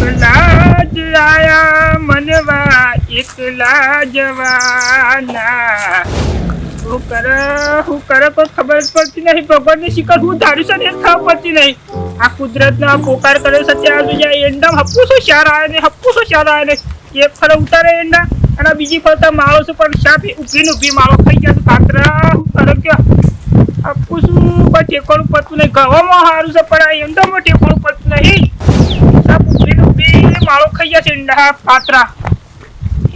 એકલા જ આયા મનવા એકલા જવાના હું કરે કોઈ ખબર જ પડતી નહીં ભગવાનની શિકાર હું ધારું છે ને એ ખબર પડતી નહીં આ કુદરતના પોકાર કરે છે ત્યાં સુધી એંડા હપ્પુસો શાર આવે ને એક ફરે ઉતારે એંડા અને બીજી ફરતા માળો છે પણ શાપ ઊભી માળો ખાઈ ગયા કાતરા હું કરે કે હપ્પુસું પણ ટેકોનું પડતું નહીં ગવામાં સારું છે પણ આ એંડામાં ટેકોનું પડતું નહીં શાપ ઊભી માળો ખાઈ ગયા છે એંડા કાતરા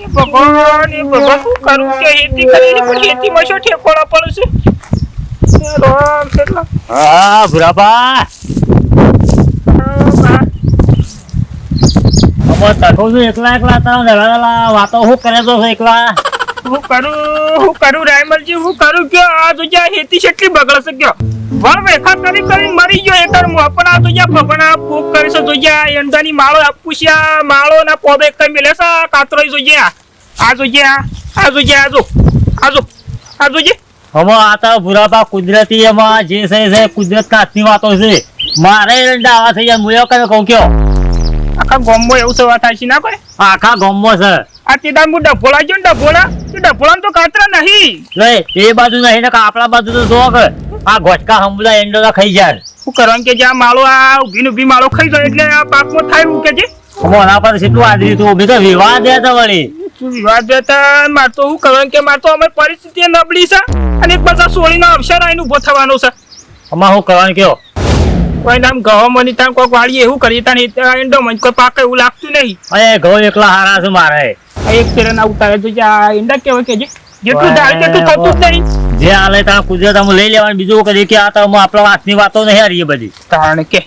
ભગવાન શું કરું કે હેતી કરીને પણ હેતીમાં શું ઠેકોડા પડે છે રામ કેટલા હા ભુરાબા એકલા તારા વાતો શું કરે તો એકલા હું કરું રાયમલજી હું કરું કે આ તો જ્યાં હેતી કેટલી બગડશે ગયો વળ વેખા કરી મરી ગયો એટરમાં પણ આ તો જ્યાં ભગવાન ભૂખ કરી છે તો જ્યાં એંડાની માળો પૂછ્યા માળો ના પોબે કઈ મેલે છે કાતરો જોઈએ ભુરાબા કુદરતી એમાં જે છે કુદરત હાથની વાતો છે મારે આવા થઈ જાય મુયો કને કહું કયો આખા ગામમાં એવું સવા થાય છે ના કોઈ આખા ગામમાં છે આ તેદાર હું ડભોળા જો ને ડભોળા તો કાતરા નહીં લે એ બાજુ નહીં ને આપણા બાજુ તો જો કે આ ગોટકા હંબલા એંડોલા ખાઈ જાય શું કરવાનું કે જ્યાં માળો આ ઊભી માળો ખાઈ જાય એટલે આ પાકમાં થાય એવું કે છે મોના પર કેટલું આદરી તું ઉભી તો વિવાદ દે તો વળી વિવાદ દેતા માર તો શું કરવાનું કે માર તો અમારી પરિસ્થિતિ નબળી છે અને એક પાછા સોળીનો અવસર આઈને ઉભો થવાનો છે અમાર શું કરવાનું કયો કોઈ નામ ગહમની તાન કોઈક વાળીએ એવું કરીએ તાન એંડો મન કોઈ પાકે એવું લાગતું નહીં અરે ઘઉં એકલા હારા છે મારે એક ફેરે ના ઉતારે તો આ એંડા કેવા કે જેટલું ડાળે તેટલું થતું જ નહીં જે હાલે ત્યાં કુદરત અમે લઈ લેવાનું બીજું કરીએ કે આ તો આપણા હાથની વાતો નહીં હારી બધી કારણ કે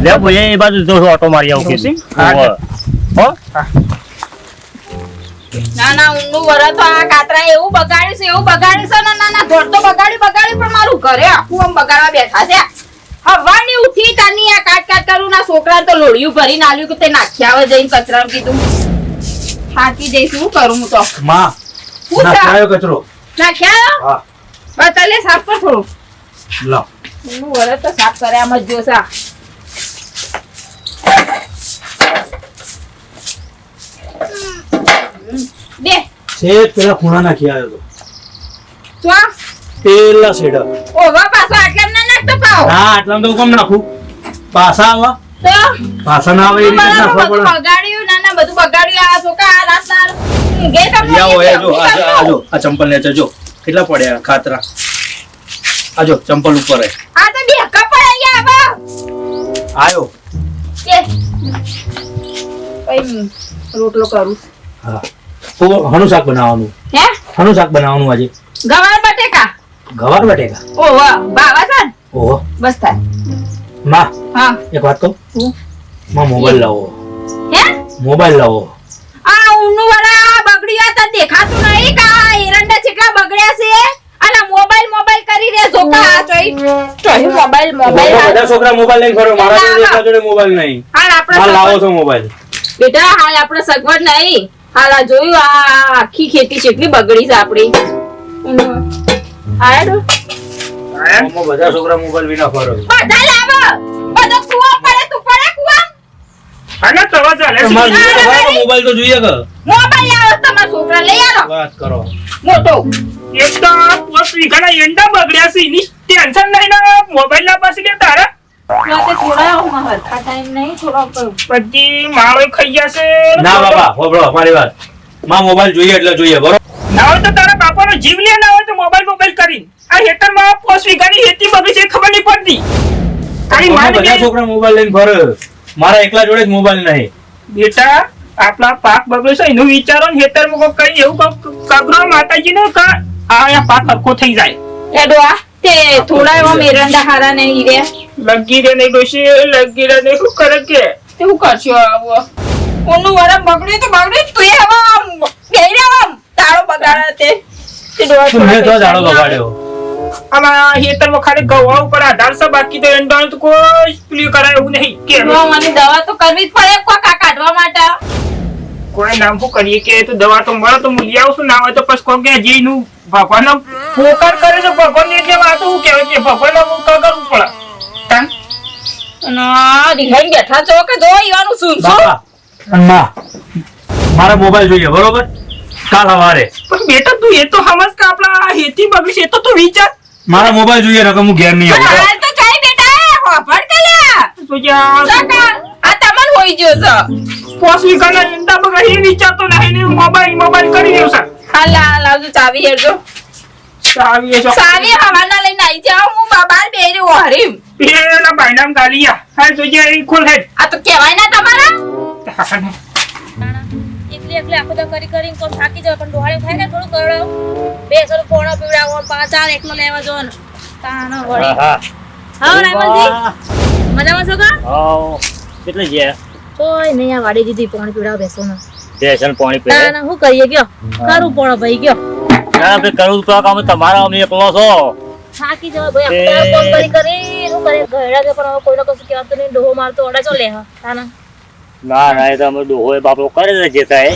લે બોલે એ બાજુ જો ઓટો મારી આવું કે હો ના ઊંડું વરસ તો આ કાતરા એવું બગાડ્યું છે ના ધોર તો બગાડી પણ મારું ઘરે આખું આમ બગાડવા બેઠા છે હવાની ઉઠી તાની આ કાટ કરું ના છોકરા તો લોડિયું ભરીને આલ્યું કે તે નાખ્યા આવે જઈને કચરામાં કીધું થાકી જઈશ શું કરું હું તો માં નાખ્યો કચરો નાખ્યા હા બસ ચાલે સાફ કર થોડું લો ઊંડું વરસ તો સાફ કરે આમ જ જોસા દે સેટ પેલા ખૂણા નાખી આવ્યો તો તો પેલા સેડા ઓવા પાછો આટલા ના નાખતો પાવ ના આટલામાં તો કેમ નાખું પાછા આવા તો પાછા ના આવે એ રીતે નાખવા પડે બગાડ્યું ના બધું બગાડ્યું આ છોકરા આ રાતના ઊંઘે તમને આવો આજો આ ચંપલ ને જો કેટલા પડ્યા ખાતરા આજો ચંપલ ઉપર હે આ તો બે કપડ અહીંયા આયો કે કઈ રોટલો કરું હા તો હણું શાક બનાવવાનું હે હણું શાક બનાવવાનું આજે ગવાર બટેકા ગવાર બટેકા ઓહો બાવા છે ઓહો બસ થાય માં હા એક વાત કહું માં મોબાઈલ લાવો હે મોબાઈલ લાવો આ ઊનું વાળા બગડ્યા તા દેખાતું નહીં કા એરંડા કેટલા બગડ્યા છે અને મોબાઈલ કરી રે જોકા ચોઈ મોબાઈલ બધા છોકરા મોબાઈલ લઈને ફરો મારા જોડે એકલા જોડે મોબાઈલ નહીં હાલ આપણે લાવો છો મોબાઈલ બેટા હાલ આપણે સગવડ નહીં હાલ આ જોયું આ આખી ખેતી કેટલી બગડી છે આપણી આડો આમાં બધા છોકરા મોબાઈલ વિના ફરો બધા લાવો બધો કુવા પડે તું પડે કુવા આને તવા ચાલે તમારે મોબાઈલ તો જોઈએ કે મોબાઈલ લાવો તમારા છોકરા લઈ આવો વાત કરો મોટો એક તો પોસ વીઘાના એંડા બગડ્યા છે એની ટેન્શન નહીં ને મોબાઈલ ના પાસે કે તારા વાતે થોડા હરખા ટાઈમ નહીં થોડો પછી માળો ખાઈ ગયા છે ના બાબા હોબળો મારી વાત માં મોબાઈલ જોઈએ એટલે જોઈએ બરોબર ના હોય તો તારા બાપાનો જીવ લે ના હોય તો મોબાઈલ કરી આ હેતરમાં પોસ વીઘાની હેતી બગડી છે ખબર નહીં પડતી આની માને બધા છોકરા મોબાઈલ લઈને ફરે મારા એકલા જોડે જ મોબાઈલ નહીં બેટા આપણા પાક બગડ્યો છે એનું વિચારો ને હેતરમાં કઈ એવું કગરો માતાજી ને આ પાક હરખો થઈ જાય એડો આ તે થોડા એવા મેરંડા હારા નહીં રે લગી રે નહીં ડોશી લગી રે નહીં શું કરે કે તે હું કરશો આવો ઓનું વરમ બગડ્યું તો બગડ્યું તું એ હવે બેહી રે આમ તાળો બગાડા તે મેં તો જાડો બગાડ્યો આમાં હેતરમાં ખાલી ગવા ઉપર આધાર છે બાકી તો એંડાનું તો કોઈ પેલું કરાય એવું નહીં કે મને દવા તો કરવી જ પડે કોકા કાઢવા માટે કોઈ નામ શું કરીએ કે તો દવા તો મળે તો હું લઈ આવશું ના હોય તો પછી કોણ કે જેનું ભગવાનનો પોકાર કરે છે ભગવાન એટલે વાતો શું કહેવાય કે ભગવાનનો કરવું પડે ના રિહાઈ બેઠા છો કે જો ઈવાનું સુનશો બાપા અને માં મારા મોબાઈલ જોઈએ બરોબર કાલ સવારે પણ બેટા તું એ તો સમજ કે આપણા હેતી બગડી છે એ તો તું વિચાર. મારા મોબાઈલ જોઈએ રકમ હું ઘેર નહીં આવું હાલ તો ચાઈ બેટા હોફળ કે લ્યા તો યાર સકા આ તમન હોઈ ગયો છે પોસ વીઘાના ઈંડા બગડી એ વિચારતો નહીં ને મોબાઈલ કરી દેવ સર. હાલ હાલ આવજો ચાવી હેરજો ચાવી એ ચાવી હવાના લઈને આવી જાવ હું બાબા બેરે ઓહરીમ પેલા ભાઈનામ ગાલિયા હાલ તો જે એ ખોલ હે. આ તો કહેવાય ના તમારા એકલી એકલી આખો દા કરી કોણ થાકી જાય પણ ડોહાળી થાય ને થોડું કરડો બે સર પોણો પીવડાવો પાંચ આર એકલો લેવા જો ને તાનો વળી હા રામલજી મજામાં છો કા હાઉ કેટલે છે કોઈ નહીં આ વાડી દીધી પોણી પીવડાવ બેસો ને સ્ટેશન પાણી પીવે ના હું કરીએ ગયો કરું પોણો ભાઈ ગયો ના બે કરું તો કામ તમારા અમે એકલો છો થાકી જાવ ભાઈ આખો દા કોમ કરી હું કરે ગયડા કે પણ હવે કોઈને કશું કહેતો નહીં ડોહો મારતો ઓડા ચો લે હા તાના ના ના એ તો અમે ડોહોય બાપો કરે છે જે થાય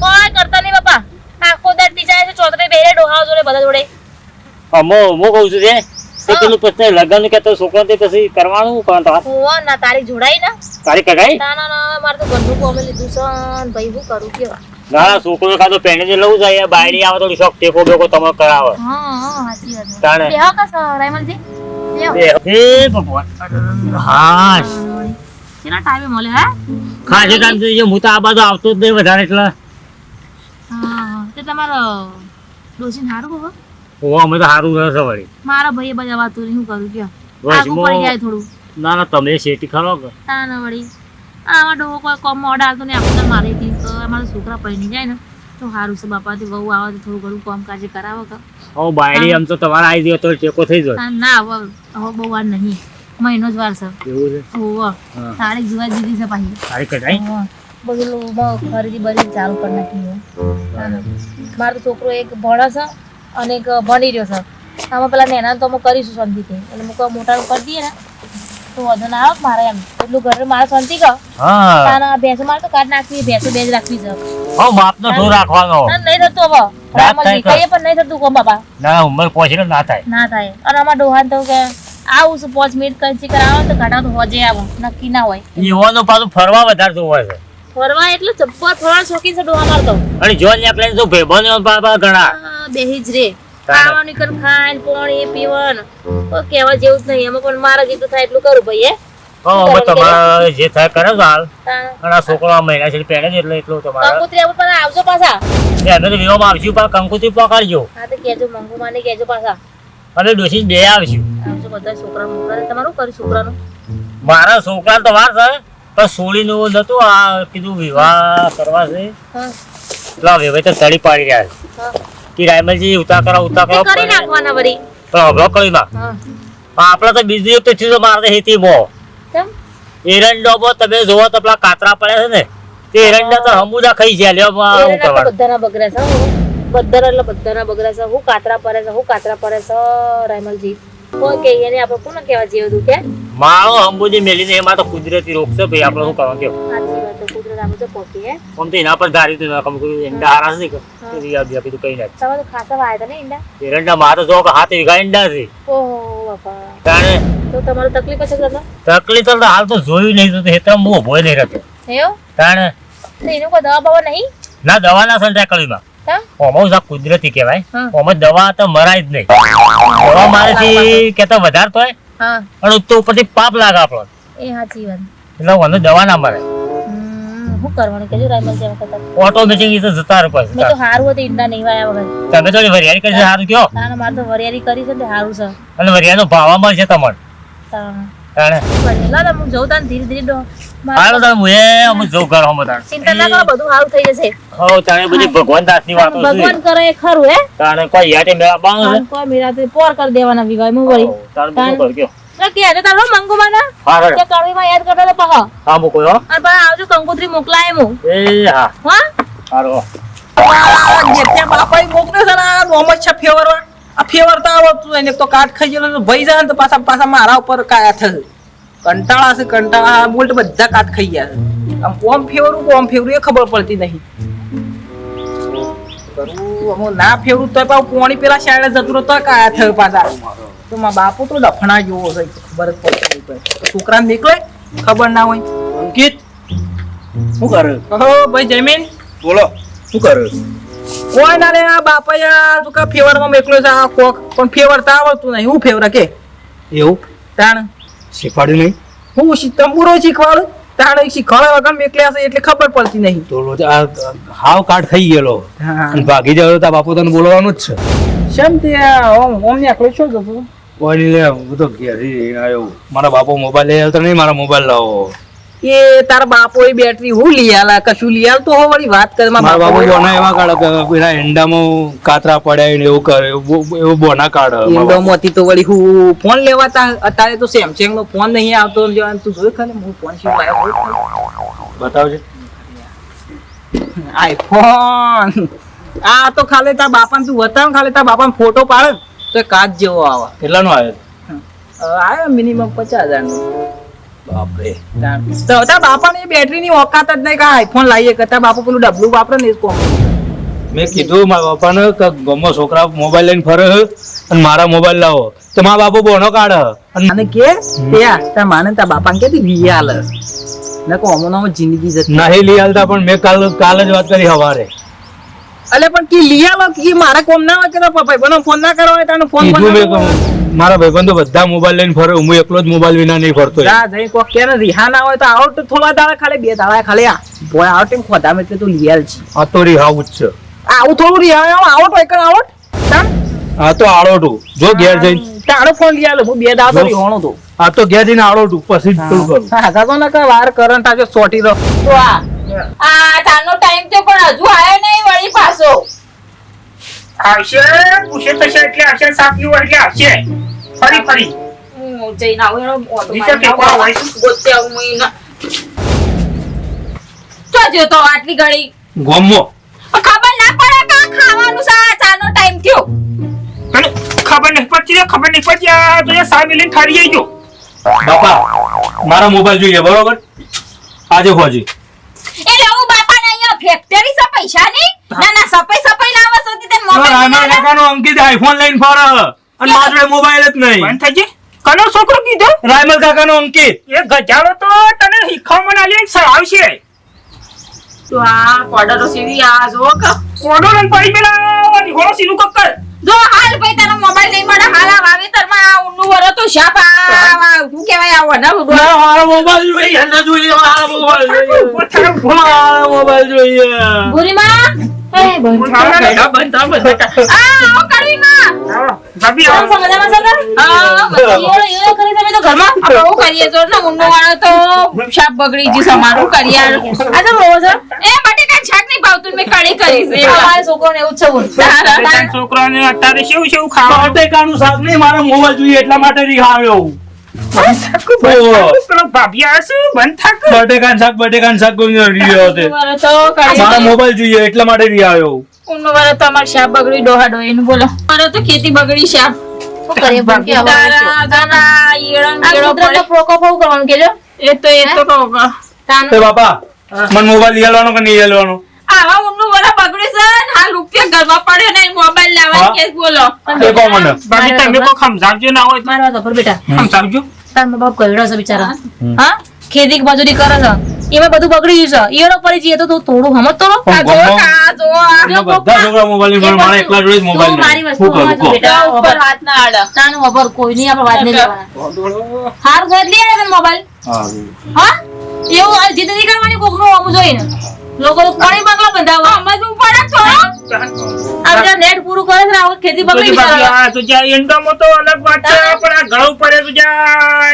કોઈ કરતા નહીં બાપા આખો દા ટીચાય છે ચોતરે બેરે ડોહા જોડે બધા જોડે અમો હું કહું છું કે પેલું પછી લગ્ન કે તો છોકરા તે પછી કરવાનું પણ હોવા ના તારી જોડાઈ ના તારી કગાઈ તાના ના મારે તો ઘરનું કોમે લીધું છે ને ભાઈ હું કરું કેવા ના છોકરો કાં તો પેણે જે લઉં જાય બાયડી આવે તો શોખ ટેકો બેકો તમે કરાવે હા સાચી વાત તાણે બેહો કા રાયમલજી બેહો હે ભગવાન હા કેટલા ટાઈમે મળે હે ખાસે ટાઈમ તો હું તો આ બાજુ આવતો જ નહીં વધારે એટલે હા તે તમારો ડોસીન હારું બાબા ઓ અમે તો સારું રહેશે વળી મારા ભાઈએ બધા વાતું નહીં હું કરું કયો બસ આગું પડી જાય થોડું ના ના તમે શેટી ખરો કે તાના વળી આમાં ડોહો કોઈ કોમ મોડા આવતો ને આપણે મારે હતી તો અમારા છોકરા પડી જાય ને તો સારું છે બાપાથી બહુ આવે તો થોડું ઘણું કામ કાજે કરાવો કે હવે બાયડી આમ તો તમારે આવી ગયો તો ટેકો થઈ જાય ના હવે બહુ વાર નહીં મહિનો જ વાર છે એવું છે હોવ તારીખ જોવા દીધી છે પાછી તારી કઢાઈ બધું ખરીદી બરી ચાલુ કરી નાખી મારો છોકરો એક ભણે છે અને એક ભણી રહ્યો છે આમાં પેલા નેના તો અમે કરીશું શાંતિથી એટલે મુક મોટાનું કરી દઈએ ને તો વધુ ના આવે મારે એમ એટલું ઘરે મારે શાંતિ કહો હા તાના ભેંસો મારે તો કાઢ નાખવી ભેંસો બે જ રાખવી છે હવે માપનો ઢોર રાખવાનો ના નહીં થતું હવે રામજી કહીએ પણ નહીં થતું કોમ બાપા ના ઉંમર પહોંચીને ના થાય ના થાય અને અમારા ડોહાન તો કે આવું છું 5 મિનિટ કંચી કરાવો તો ઘણા તો હોજે આવો નક્કી ના હોય યુવાનો પાછું ફરવા વધારે જોવે છે ફરવા એટલે ચપ્પર ફરવા શોખીન છે ડોહા મારતો અને જો ને આપણે જો ભાઈબંધો બાબા ઘણા બેહી જ રે ખાવાનું કર ખાય પાણી પીવાનું કોઈ કહેવા જેવું જ નહીં એમાં પણ મારા જેટલું થાય એટલું કરું ભાઈ હવે તમારે જે થાય કરે છે હાલ હે અને આ છોકરો આ મહિના છે પહેણે જ એટલે એટલું તમારે કંકુત્રી આવું પણ આવજો પાછા એને તો વિવામાં આવશું પણ કંકુત્રી પકડજો હા તો કહેજો મંગુ માને કહેજો પાછા અને ડોસી બે આવશું આવજો બધા છોકરા મોકલે તમારું કર્યું છોકરાનું મારા છોકરા તો વાર છે પણ સોળીનું નતું આ કીધું વિવાહ કરવા છે હા એટલે વિવાહ તો તળી પાડી રહ્યા છે હા કે રાયમલજી ઉતા કરો તે કરી નાખવાના વળી પણ અભરો કરી નાખ હા આપડે તો બીજું એક તો ચીજો મારે હેતી મો કેમ એરંડો તમે જોવો તો પેલા કાતરા પડે છે ને તે એરંડા તો હમુદા ખાઈ જાય લ્યો હું કરવાનું બધાના બગડે છે બધા એટલે બધાના બગડે છે હું કાતરા પડે છે હું કાતરા પડે છે રાયમલજી કોઈ કહીએ ને આપણે કોને કહેવા જેવું હતું કે મારો હંબુજી મેલીને એમાં તો કુદરતી રોગ છે ભાઈ આપણે શું કરવાનું કેવું સાચી વાત છે કુદરત આપણે તો પોકી હે આમ તો એના પર ધારી તો કમ કર્યું એંડા હારા છે કે રિયા બિયા કીધું કઈ નથી તમે તો ખાસા વાયા હતા ને ઈંડા એરંડા મારે જો કે હાથ વીઘા એંડા છે ઓહો બાપા તાણે તો તમારું તકલીફ હશે દાદા તકલીફ તો હાલ તો જોયું નહીં તો હેતર હું ઉભો નહીં રહેતો એવું તાણે તો એનું કોઈ દવા બવા નહીં ના દવા ના સંતાય કળીમાં હા ઓમાં કુદરતી કહેવાય હા. ઓમાં દવા તો મરાય જ નહીં દવા મારેથી કેતો વધારે તો હા પણ તો ઉપરથી પાપ લાગે આપણો એ સાચી વાત એટલે મને દવા ના મરે શું કરવાનું કેજો રાયમલ છે વખત ઓટોમેટિક એ તો જતા રહે મેં તો પછી હારું હતું ઈંડા નહીં વાયા વગર તમે તો વરિયાળી કરી છે સારું કયો તાને મારે તો વરિયાળી કરી છે ને તે હારું છે અને વરિયાનો ભાવ મળશે તમને તાને તાણે ના ના હું જઉં તાને ધીરે ધીરે ડો હાલો તાણે હું અમુક જવું ઘર હમ તાણે ચિંતા ના કરો બધું હારું થઈ જશે હો તાણે બધી ભગવાન દાસની વાતો છે ભગવાન કરે એ ખરું હે તાણે કોઈ યાટે મેળા બાંધ તાન કોઈ મીરાતે પોર કરી દેવાના વિવાહ હું વળી તાણે બધું કર કયો તો કે આજે તારો મંગુ માના હા કે કડવીમાં યાદ કરતો તો પહો હા મૂકો હો અને પણ આવજો કંકોત્રી મોકલાય હું એ હા હા હારો જેટલા બાપાએ મોકલ્યો છે ને આ નોમ જ છે ફેવરવા આ ફેવરતા આવતું એને તો કાટ ખાઈ ગયેલો તો ભઈ જાય ને તો પાછા મારા ઉપર કાયા થશે કંટાળા છે કંટાળા બોલ્ટ બધા કાટ ખાઈ ગયા છે આમ કોમ ફેવરું એ ખબર પડતી નહીં કરું હું ના ફેવરું તો પાછું પોણી પેલા શાળે જતું રહ્યો તો કાયા થયો પાછા તો મારા બાપુ તો લફણા જેવો છે ખબર જ પડતી નહીં ભાઈ છોકરાને નીકળે ખબર ના હોય. અંકિત શું કરે? કહો ભાઈ જમીન બોલો શું કરે? કોઈ ના રે આ બાપા યાર તું કા ફેવરમાં મેકલો છે આ કોક પણ ફેવરતા આવડતું નહીં. હું ફેવરા કે એવું તાણ શીખવાડ્યું નહીં? હું તંબુરો શીખવાડું તાણ શીખવાડવા વગર મેકલ્યા છે એટલે ખબર પડતી નહીં. તો આ હાવ કાટ ખાઈ ગયેલો અને ભાગી જાવ તો બાપુ તને બોલવાનું જ છે. શેમ તે ઓમ ને આકલો છો તો કોઈ લે હું તો ઘેરી આવ્યો. મારા બાપુ મોબાઈલ લઈ આવતો નહીં, મારા મોબાઈલ લાવો. એ તારા બાપો એ બેટરી હું લઈ આલા કશું લઈ આલ તો હો વળી વાત કરે મારા બાપુ બોના એવા કાઢે કે એના એંડામાં કાતરા પડ્યા ને એવું કરે એવું બોના કાઢે. ઇન્ડોમાંથી તો વળી હું ફોન લેવાતા અત્યારે તો સેમસંગ નો ફોન નહીં આવતો તું જોઈ ખાલી હું ફોન શું લાવ્યો બતાવજે. આઈફોન આ તો ખાલી તાર બાપાને તું બતાવ ખાલી તાર બાપાને ફોટો પાડે તો કાચ જેવો આવે. કેટલાનો આવ્યો? આવ્યો મિનિમમ 50,000 નો. બાપરે. તો તાર બાપાને એ બેટરીની ઓકાત જ નહીં કે આઈફોન લાવીએ કે તાર બાપુ પેલું ડબલું વાપરે ને એ કોમ. મેં કીધું મારા બાપાને કે ગમો છોકરા મોબાઈલ લઈને ફરે અને મારા મોબાઈલ લાવો તો મારા બાપુ બોનો કાઢે અને કે તાર માને તાર બાપાને કે વી હાલ ને કોમનો જિંદગી જતી નહીં લઈ આલતા પણ મેં કાલ જ વાત કરી સવારે. અલે પણ કી લઈ આલો કે મારા કોમ ના હોય કે પપ્પા બનો ફોન ના કરો હોય તાનો ફોન કીધું મેં મારા ભાઈબંધો બધા મોબાઈલ લઈને ફરે, હું એકલો જ મોબાઈલ વિના નહીં ફરતો. જા જઈ કોક કે ને રિહા ના હોય તો આવટ થોડા દાડા ખાલી 2 દાડા ખાલી આ બોય આવટ એમ ખોદા મેં તું લઈ આલ છે. આ તો રિહાવું જ છે. આવું થોડું રિહા આવટ હોય કે આવટ તાન આ તો આળોટું જો ઘેર જઈને તારો ફોન લઈ આલો હું 2 દાડા તો રિહોણો તો આ તો ઘેર જઈને આળોટું પછી જ શું કરું. હા તો ના કે વાર કરંટ આજે સોટી દો તો આ તાનો ટાઈમ તો પણ હજુ આયો નહીં વળી પાછો. આવશે પૂછે થશે એટલે આવશે સાપની એટલે આવશે ફરી હું જઈને આવું એનો ઓટો બીજા મારીને પેપર આવું. હોય છે? ગોતે આવું હું એના. તો જો તો આટલી ઘડી ગોમો ખબર ના પડે કે આ ખાવાનું છે આ ચાનો ટાઈમ થયો. અને ખબર નહીં પડતી આ તો એ સાહેબ લઈને ઠારી આવી ગયો. બાપા મારા મોબાઈલ જોઈએ બરોબર આજે હોજી. એટલે હું બાપાને અહીંયા ફેક્ટરી છે પૈસાની ના સપાઈ લાવવા સુધી તે રામા મોબાઈલ કાકાનો અંકિત આઈફોન લઈને ફરે અને મારા જોડે મોબાઈલ જ નહીં. બંધ થઈ જાય કનો છોકરો કીધો રાયમલ કાકાનો અંકિત એ ગજારો તો તને શીખવામાં ના લે આવશે. તો આ કોડરો સીધી આ જો કે કોડો રન પડી પેલા હોળો સીલું કક્કર જો હાલ ભાઈ તારો મોબાઈલ નહીં મળે હાલ આ વાવેતરમાં આ ઊંડું વરો તો શાપ આ શું કહેવાય આવો ને મારા મોબાઈલ જોઈએ ને જોઈએ મારા મોબાઈલ જોઈએ. ભૂરીમાં એ બંધ આ આવો કરવી માં ભાભી કેમ છો, મજામાં છો ને? આ એવો કરી તમે તો ઘરમાં આપણે હું કરીએ જો ને ઊંડું વાળો તો શાપ બગડી ગયું છે મારું કરીએ આ તો રોજ એ બટેકા શાક નહીં ભાવતું મેં કઢી કરી છે અમારા છોકરોને એવું જ છે બોલ. તારા છોકરાને અત્યારે શું ખાવા બટેકાનું શાક નહીં મારા મોબાઈલ જોઈએ એટલા માટે રિહાવ્યો. પેલો ભાભી આવશે બંધ થાક બટેકાનું શાક કોઈ રિહાવ્યો તે. ઊંડું વાળો તો મારા કઢી મોબાઈલ જોઈએ એટલા માટે રિહાવ્યો. ઊંડું વાળો તો અમાર શાપ બગડી ડોહા ડોહીનું બોલો મારો તો ખેતી બગડી શાપ શું કરીએ બોલ કે હવે તારા તારા ઈળન આ કેળો કૂતરાનો પડે પ્રોકોપ બહુ કરવાનું કેજો એ તો કહું તે બાપા મને મોબાઈલ લઈ આલવાનો કે નહીં આલવાનો? આવા ઊંડું વાળા બગડી છે ને હાલ રૂપિયા ઘરમાં પડે ને મોબાઈલ લાવવા હા. કે બોલો એ કહો મને. ભાભી તમે કોઈ સમજાવજો ના હોય મારા વાત પર બેટા તો સમજાવજો. તાર મા બાપ કઈડો છે બિચારા હા ખેતી મજૂરી કરે છે એમાં બધું બગડી ગયું છે ઈયળો પડી જઈએ તો તું થોડું સમજતો રહો. આ જો આ જો આ એના બધા છોકરા મોબાઈલ નહીં, પણ મારા એકલા જોડે જ મોબાઈલ તું મારી નહીં. વસ્તુ શું કરું કહો? બેટા ઉપર હાથ ના આડે તાનું ખબર કોઈ નહીં આપણે વાત નહીં કરવાના હાર ગોત લે ને મોબાઈલ હા. હા એવું આ જિંદગી કરવાની કોકનું હોવું જોઈએ ને લોકો તો પાણી બંગલા બંધાવવા સમજવું પડે તો આ બધા નેટ પૂરું કરે છે ને આ ખેતી બગડી તુજી ભાભી બિચારા આ તુજા એંડામાં તો અલગ વાત છે પણ આ ગળું પડે તુજા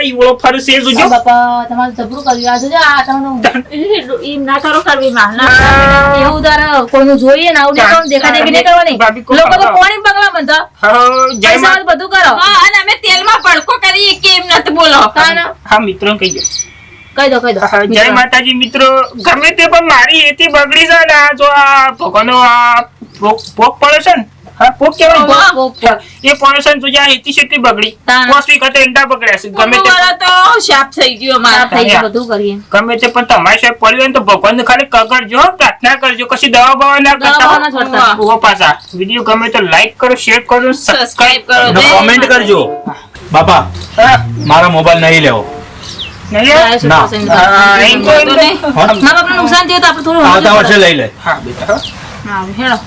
ઈવળો ફરશે આ તુજો બાપા તમારે જબરું કર્યું આ જોજો આ તમારું એમ ના કરો કરવી માં ના એવું તારે કોઈનું જોઈએ ને આવું નહીં કરવાનું, દેખાદેખી નહીં કરવાની. ભાભી કોઈ લોકો તો ખબર. પાણી બંગલા બંધા હા જય પૈસા મા બધું કરો હા અને અમે તેલમાં ભડકો કરીએ કે એમ નથી બોલો તાના હા મિત્રો કહી દો કહી દો હા, જય માતાજી મિત્રો ગમે તે પણ મારી એથી બગડી છે ને આ જો આ ભગવાનો આ પોક પડે છે ને હા પોક કેવાય ને? હા. પોક. એ પડે છે ને તુજા એથી શેટી બગડી તાન. પોસ્ટ વીક એંડા બગડ્યા છે ગમે તે ઊંડું વાળો તો શાપ થઈ ગયો સાફ મારા થઈ ગયું, બધું કરીએ ગમે તે પણ તમારી સાહેબ પડ્યું હોય ને તો ભગવાનને ખાલી કગરજો પ્રાર્થના કરજો કશી દવા બવા ના દવા બવા ના કરતા છોડતા. ઉભો પાછા વિડીયો ગમે તો લાઈક કરો શેર કરો સબસ્ક્રાઇબ કરો અને કોમેન્ટ કરજો. બાપા હા મારા મોબાઈલ નહીં લેવો. નહીં યાર? આ છોકરો છે ને એમ તો તો નહીં. મા બાપને નુકસાન થયું તો આપણે થોડું આવતા વર્ષે લઈ લે હા બેટા હા હેડો